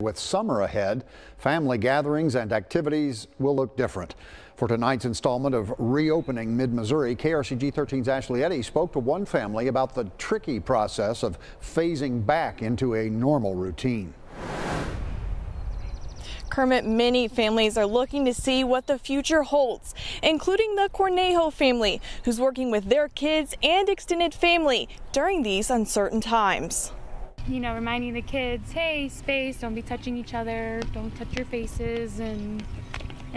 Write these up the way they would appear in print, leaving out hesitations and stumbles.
With summer ahead, family gatherings and activities will look different. For tonight's installment of Reopening Mid-Missouri, KRCG 13's Ashley Eddy spoke to one family about the tricky process of phasing back into a normal routine. Kermit, many families are looking to see what the future holds, including the Cornejo family, who's working with their kids and extended family during these uncertain times. You know, reminding the kids, hey, space, don't be touching each other, don't touch your faces and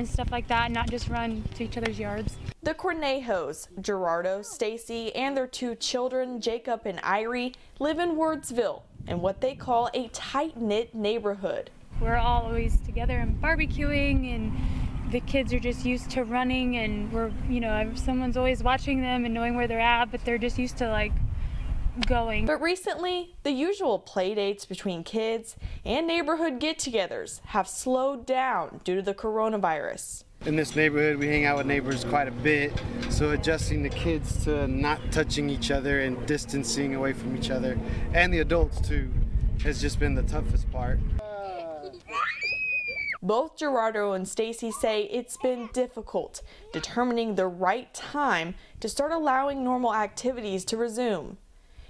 stuff like that, not just run to each other's yards. The Cornejos, Gerardo, Stacy, and their two children, Jacob and Irie, live in Wordsville in what they call a tight-knit neighborhood. We're all always together and barbecuing, and the kids are just used to running, and we're, you know, someone's always watching them and knowing where they're at, but they're just used to like going. But recently, the usual play dates between kids and neighborhood get-togethers have slowed down due to the coronavirus. In this neighborhood, we hang out with neighbors quite a bit, so adjusting the kids to not touching each other and distancing away from each other, and the adults too, has just been the toughest part. Both Gerardo and Stacy say it's been difficult determining the right time to start allowing normal activities to resume.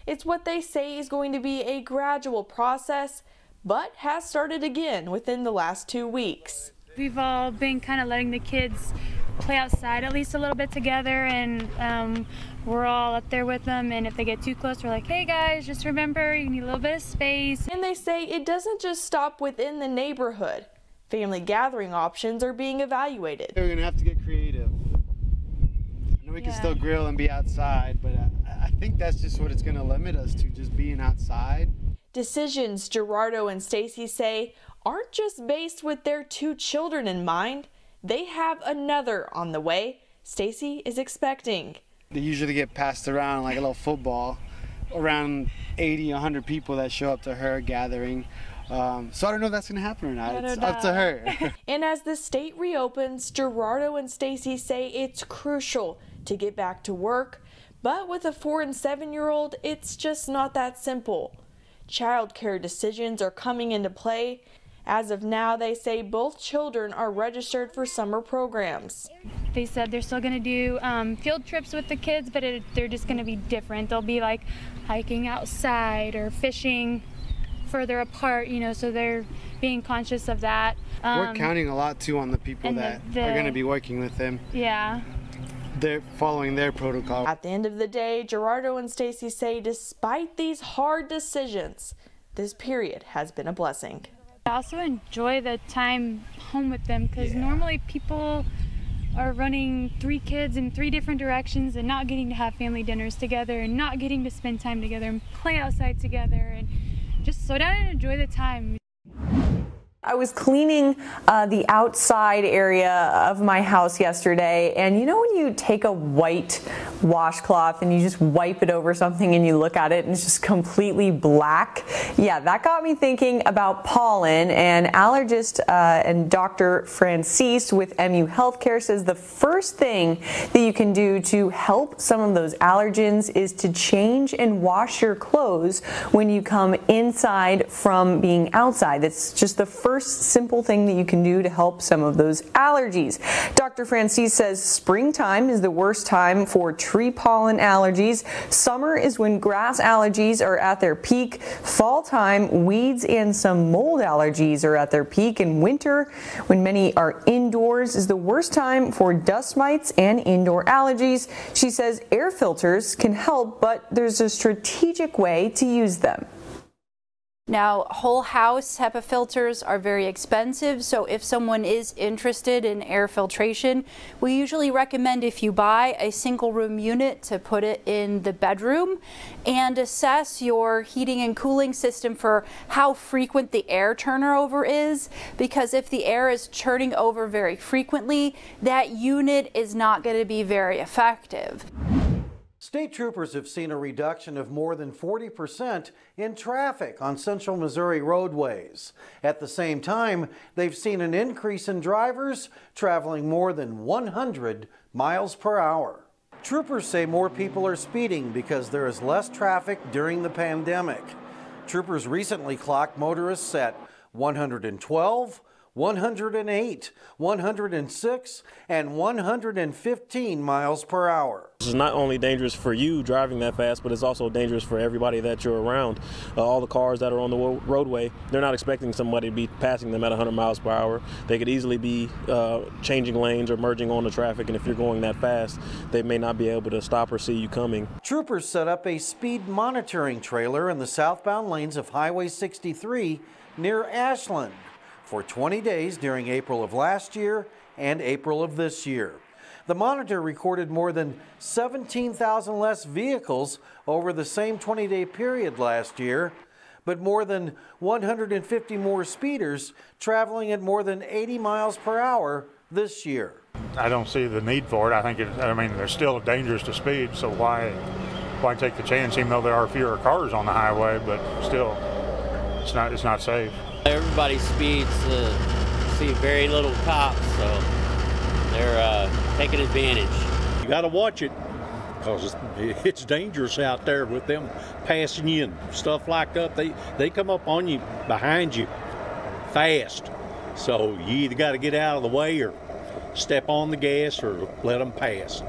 It's what they say is going to be a gradual process, but has started again within the last 2 weeks. We've all been kind of letting the kids play outside at least a little bit together, and we're all up there with them, and if they get too close, we're like, hey guys, just remember you need a little bit of space. And they say it doesn't just stop within the neighborhood. Family gathering options are being evaluated. We're gonna have to get creative. I know we can still grill and be outside, but I think that's just what it's gonna limit us to, just being outside. Decisions Gerardo and Stacy say aren't just based with their two children in mind. They have another on the way. Stacy is expecting. They usually get passed around like a little football, around 80, 100 people that show up to her gathering. So I don't know if that's going to happen or not. It's up to her. And as the state reopens, Gerardo and Stacy say it's crucial to get back to work. But with a 4- and 7-year-old, it's just not that simple. Child care decisions are coming into play. As of now, they say both children are registered for summer programs. They said they're still going to do field trips with the kids, but they're just going to be different. They'll be like hiking outside or fishing further apart, you know, so they're being conscious of that. We're counting a lot too on the people that are going to be working with them. Yeah. They're following their protocol. At the end of the day, Gerardo and Stacy say despite these hard decisions, this period has been a blessing. I also enjoy the time home with them, because normally people are running 3 kids in 3 different directions and not getting to have family dinners together and not getting to spend time together and play outside together and just slow down and enjoy the time. I was cleaning the outside area of my house yesterday, and you know when you take a white washcloth and you just wipe it over something and you look at it and it's just completely black? Yeah, that got me thinking about pollen, and allergist and Dr. Francis with MU Healthcare says the first thing that you can do to help some of those allergens is to change and wash your clothes when you come inside from being outside. That's just the first simple thing that you can do to help some of those allergies. Dr. Francis says springtime is the worst time for tree pollen allergies. Summer is when grass allergies are at their peak. Fall time, weeds and some mold allergies are at their peak. And winter, when many are indoors, is the worst time for dust mites and indoor allergies. She says air filters can help, but there's a strategic way to use them. Now, whole house HEPA filters are very expensive, so if someone is interested in air filtration, we usually recommend if you buy a single room unit to put it in the bedroom and assess your heating and cooling system for how frequent the air turnover is, because if the air is turning over very frequently, that unit is not going to be very effective. State troopers have seen a reduction of more than 40% in traffic on central Missouri roadways. At the same time, they've seen an increase in drivers traveling more than 100 miles per hour. Troopers say more people are speeding because there is less traffic during the pandemic. Troopers recently clocked motorists at 112, 108, 106, and 115 miles per hour. This is not only dangerous for you driving that fast, but it's also dangerous for everybody that you're around. All the cars that are on the roadway, they're not expecting somebody to be passing them at 100 miles per hour. They could easily be changing lanes or merging on the traffic, and if you're going that fast, they may not be able to stop or see you coming. Troopers set up a speed monitoring trailer in the southbound lanes of Highway 63 near Ashland for 20 days during April of last year and April of this year. The monitor recorded more than 17,000 less vehicles over the same 20-day period last year, but more than 150 more speeders traveling at more than 80 miles per hour this year. I don't see the need for it. I think they're still dangerous to speed, so why take the chance, even though there are fewer cars on the highway, but still, it's not safe. Everybody speeds, see very little cops, so they're taking advantage. You got to watch it because it's dangerous out there with them passing you and stuff like that. They come up on you, behind you, fast. So you either got to get out of the way or step on the gas or let them pass.